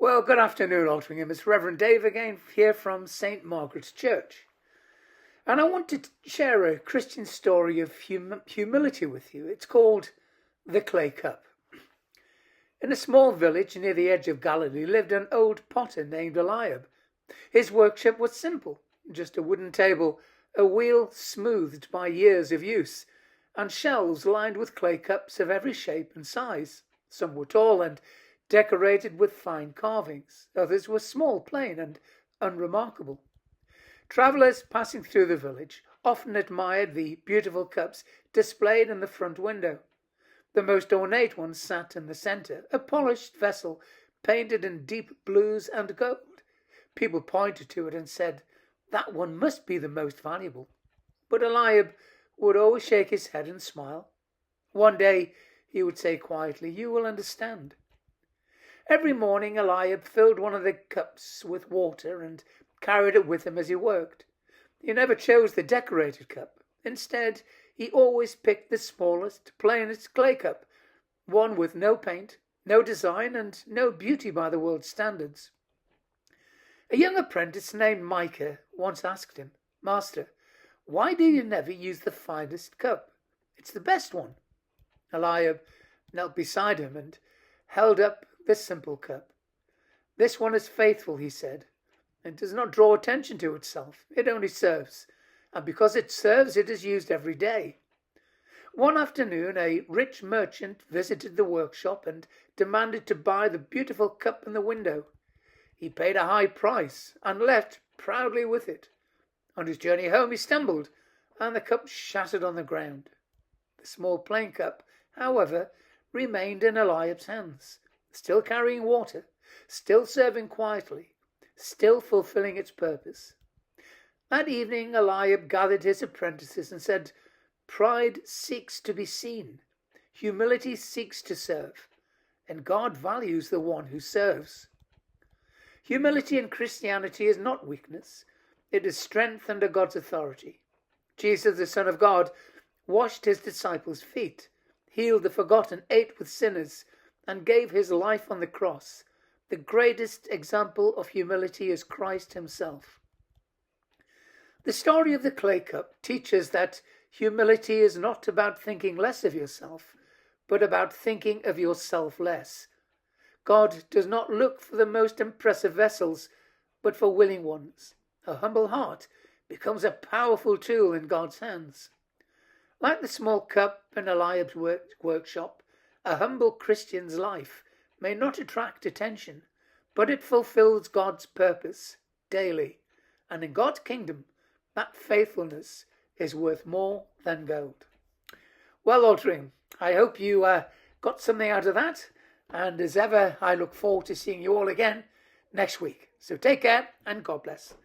Well, good afternoon, Altrincham. It's Rev Dave again here from St Margarets Church. And I want to share a Christian story of humility with you. It's called The Clay Cup. In a small village near the edge of Galilee lived an old potter named Eliab. His workshop was simple, just a wooden table, a wheel smoothed by years of use, and shelves lined with clay cups of every shape and size. Some were tall and decorated with fine carvings. Others were small, plain, and unremarkable. Travellers passing through the village often admired the beautiful cups displayed in the front window. The most ornate one sat in the centre, a polished vessel painted in deep blues and gold. People pointed to it and said, "That one must be the most valuable." But Eliab would always shake his head and smile. One day he would say quietly, "You will understand." Every morning Eliab filled one of the cups with water and carried it with him as he worked. He never chose the decorated cup. Instead, he always picked the smallest, plainest clay cup, one with no paint, no design, and no beauty by the world's standards. A young apprentice named Micah once asked him, "Master, why do you never use the finest cup? It's the best one." Eliab knelt beside him and held up this simple cup. "This one is faithful," he said. "It does not draw attention to itself. It only serves. And because it serves, it is used every day." One afternoon, a rich merchant visited the workshop and demanded to buy the beautiful cup in the window. He paid a high price and left proudly with it. On his journey home, he stumbled, and the cup shattered on the ground. The small plain cup, however, remained in Eliab's hands, still carrying water, still serving quietly, still fulfilling its purpose. That evening Eliab gathered his apprentices and said, "Pride seeks to be seen, humility seeks to serve, and God values the one who serves." Humility in Christianity is not weakness, it is strength under God's authority. Jesus, the Son of God, washed his disciples' feet, healed the forgotten, ate with sinners, and gave his life on the cross. The greatest example of humility is Christ himself. The story of the clay cup teaches that humility is not about thinking less of yourself, but about thinking of yourself less. God does not look for the most impressive vessels, but for willing ones. A humble heart becomes a powerful tool in God's hands. Like the small cup in Eliab's workshop, a humble Christian's life may not attract attention, but it fulfills God's purpose daily. And in God's kingdom, that faithfulness is worth more than gold. Well, Altrincham, I hope you got something out of that. And as ever, I look forward to seeing you all again next week. So take care and God bless.